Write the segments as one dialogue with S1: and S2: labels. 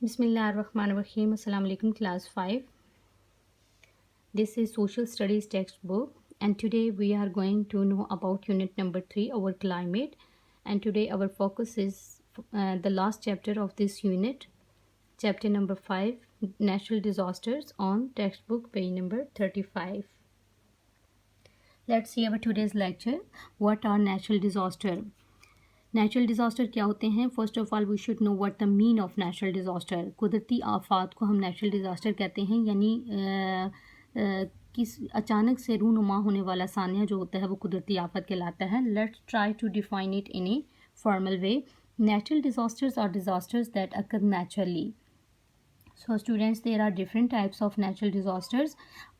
S1: Bismillahirrahmanirrahim. Assalamu alaikum, class 5. This is social studies textbook, and today we are going to know about unit number 3, our climate. And today our focus is the last chapter of this unit, chapter number 5, natural disasters, on textbook page number 35. Let's see our today's lecture. What are natural disasters? Natural disaster क्या होते हैं? First of all we should know what the mean of natural disaster. कुदरती आफात को हम natural disaster कहते हैं, यानी किस अचानक से रूनुमा होने वाला सानिया जो होता है वो कुदरती आफत कहलाता है. Let's try to define it in a formal way. Natural disasters are disasters that occur naturally. So students, there are different types of natural disasters.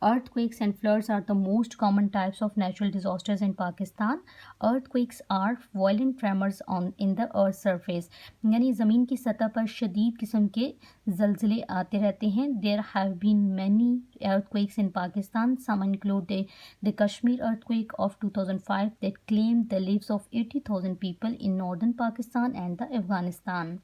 S1: Earthquakes and floods are the most common types of natural disasters in Pakistan. Earthquakes are violent tremors in the earth's surface. यानी ज़मीन की सतह पर शदीद किस्म के ज़लज़ले आते रहते हैं. There have been many earthquakes in Pakistan. Some include the Kashmir earthquake of 2005 that claimed the lives of 80,000 people in northern Pakistan and the Afghanistan.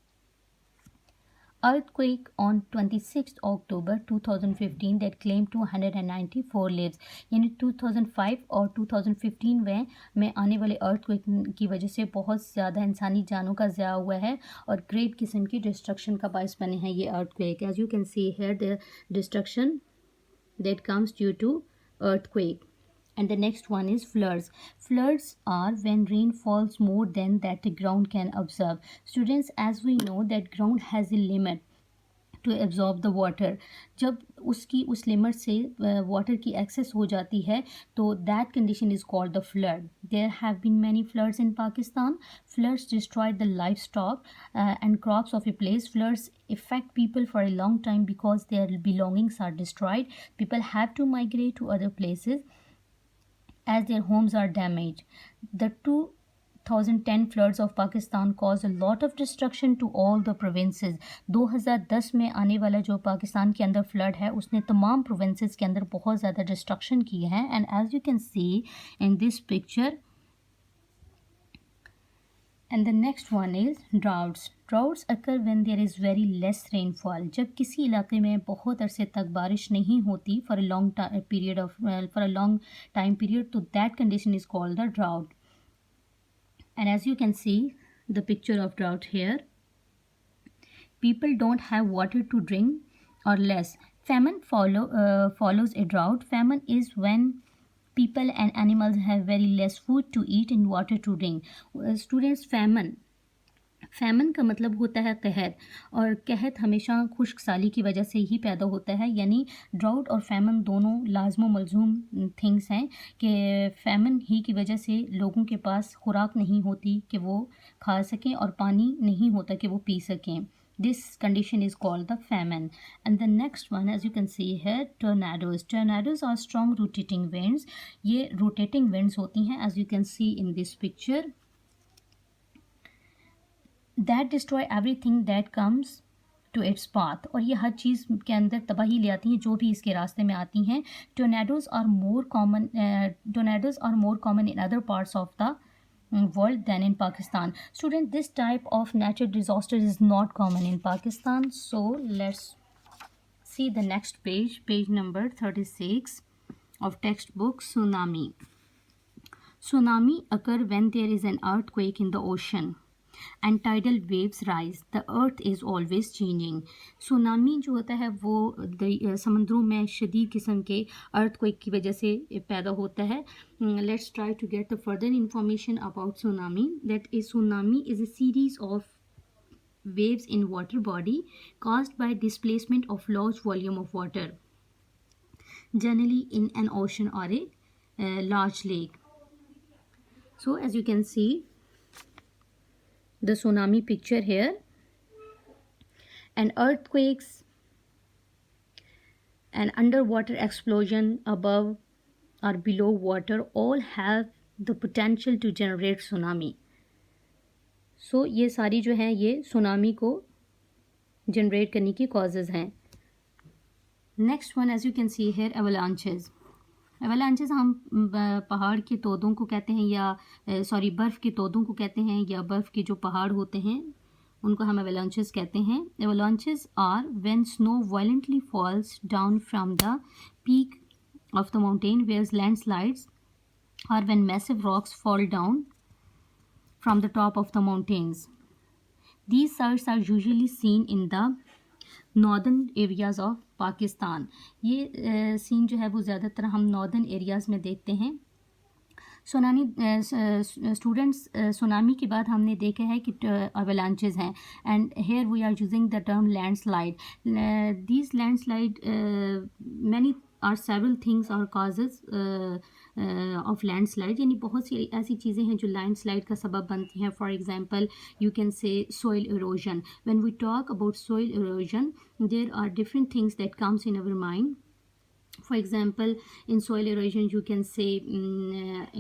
S1: Earthquake on 26th October 2015 that claimed 294 lives. यानी 2005 और 2015 में आने वाले earthquake की वजह से बहुत ज़्यादा इंसानी जानों का ज़ाया हुआ है और ग्रेट किस्म की डिस्ट्रक्शन का बायस बने हैं ये earthquake. As you can see here, the destruction that comes due to earthquake. And the next one is floods. Floods are when rain falls more than that the ground can absorb. Students, as we know that ground has a limit to absorb the water. जब उसकी उस limit से water की access हो जाती है तो that condition is called the flood. There have been many floods in Pakistan. Floods destroy the livestock and crops of a place. Floods affect people for a long time because their belongings are destroyed. People have to migrate to other places as their homes are damaged. The 2010 floods of Pakistan caused a lot of destruction to all the provinces. 2010 में आने वाला जो पाकिस्तान के अंदर flood है उसने तमाम provinces के अंदर बहुत ज़्यादा डिस्ट्रक्शन की है. And as you can see in this picture. And the next one is droughts. Droughts occur when there is very less rainfall. जब किसी इलाके में बहुत अरसे तक बारिश नहीं होती for a long time period, तो that condition is called the drought. And as you can see the picture of drought here, people don't have water to drink or less. Famine follows a drought. Famine is when people and animals have very less food to eat and water to drink. Students, famine का मतलब होता है कहत, और कहत हमेशा खुश्क साली की वजह से ही पैदा होता है. यानी ड्राउट और फैमन दोनों लाजम मलजूम थिंग्स हैं कि फैमन ही की वजह से लोगों के पास खुराक नहीं होती कि वो खा सकें और पानी नहीं होता कि वो पी सकें. This condition is called the famine. And the next one, as you can see here, tornadoes. Tornadoes are strong rotating winds. ये rotating winds होती हैं, as you can see in this picture, that destroy everything that comes to its path. और ये हर चीज़ के अंदर तबाही ले आती हैं जो भी इसके रास्ते में आती हैं. Tornadoes are more common in other parts of the world than in Pakistan. Student, this type of natural disaster is not common in Pakistan. So let's see the next page, page number 36 of textbook. Tsunami. Tsunami occur when there is an earthquake in the ocean and tidal waves rise. The earth is always changing. Tsunami जो होता है वो समंदरों में शदीद किस्म के earthquake की वजह से पैदा होता है. Let's try to get the further information about tsunami. That is, tsunami is a series of waves in water body caused by displacement of large volume of water, generally in an ocean or a large lake. So as you can see the tsunami picture here, and earthquakes and underwater explosion above or below water all have the potential to generate tsunami. So ये सारी जो हैं ये tsunami को generate करने की causes हैं. Next one, as you can see here, avalanches. Avalanches हम पहाड़ के तोदों को कहते हैं, या बर्फ़ के तोदों को कहते हैं, या बर्फ़ के जो पहाड़ होते हैं उनको हम avalanches कहते हैं. Avalanches are when snow violently falls down from the peak of the mountain, whereas landslides are when massive rocks fall down from the top of the mountains. These sites are usually seen in the northern areas of Pakistan. ये scene जो है वो ज़्यादातर हम northern areas में देखते हैं. Students tsunami के बाद हमने देखा है कि अवलांचेस हैं, and here we are using the term landslide. These landslide many are several things और काजेज ऑफ लैंडस्लाइड, यानी बहुत सी ऐसी चीज़ें हैं जो लैंडस्लाइड का सबब बनती हैं. For example you can say soil erosion. When we talk about soil erosion, there are different things that comes in our mind. For example, in soil erosion you can say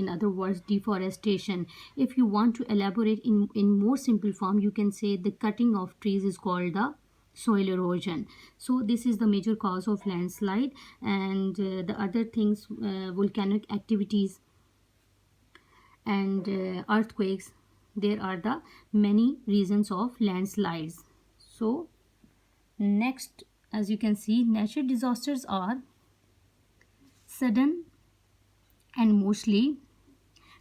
S1: in other words deforestation. If you want to elaborate in more simple form, you can say the cutting of trees is called the soil erosion. So this is the major cause of landslide. And the other things, volcanic activities and earthquakes, there are the many reasons of landslides. So next, as you can see, natural disasters are sudden and mostly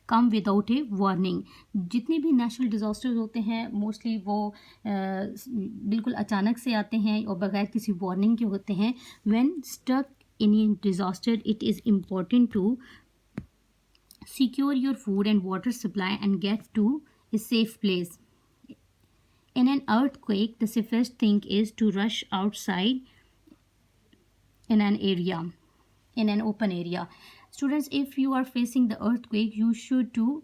S1: come without a warning. जितने भी natural disasters होते हैं mostly वो बिल्कुल अचानक से आते हैं और बगैर किसी वार्निंग के होते हैं. When stuck in a disaster, it is important to secure your food and water supply and get to a safe place. In an earthquake, the safest thing is to rush outside in an open area. Students, if you are facing the earthquake, you should to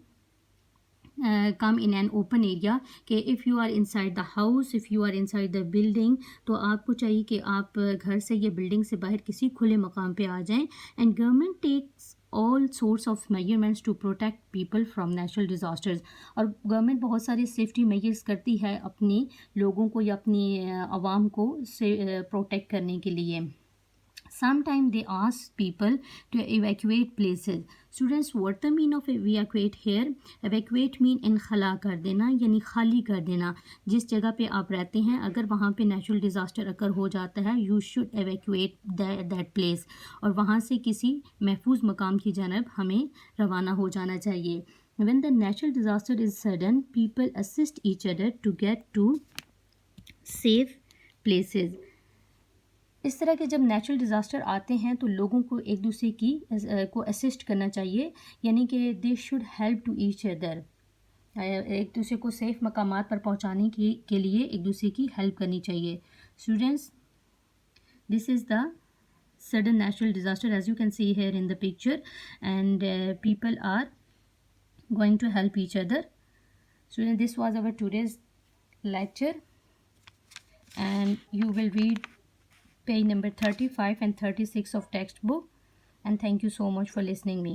S1: come in an open area. कि if you are inside the house, if you are inside the building, तो आपको चाहिए कि आप घर से या building से बाहर किसी खुले मकाम पे आ जाएं. And government takes all sorts of measurements to protect people from natural disasters. और गवर्नमेंट बहुत सारे सेफ्टी मेजर्स करती है अपने लोगों को या अपनी आवाम को से प्रोटेक्ट करने के लिए. Sometimes they ask people to evacuate places. Students, what the mean of evacuate here? Evacuate mean इनखला कर देना, यानी खाली कर देना. जिस जगह पे आप रहते हैं अगर वहाँ पे नेचुरल डिज़ास्टर अगर हो जाता है, you should evacuate that place. और वहाँ से किसी महफूज मकाम की जानब हमें रवाना हो जाना चाहिए. When the natural disaster is sudden, people assist each other to get to safe places. इस तरह के जब नेचुरल डिज़ास्टर आते हैं तो लोगों को एक दूसरे की को असिस्ट करना चाहिए, यानी कि they should help to each other. एक दूसरे को सेफ़ मकामात पर पहुंचाने के लिए एक दूसरे की हेल्प करनी चाहिए. Students, this is the sudden natural disaster as you can see here in the picture, and people are going to help each other. Students, this was our today's lecture, and you will read page number 35 and 36 of textbook, and thank you so much for listening me.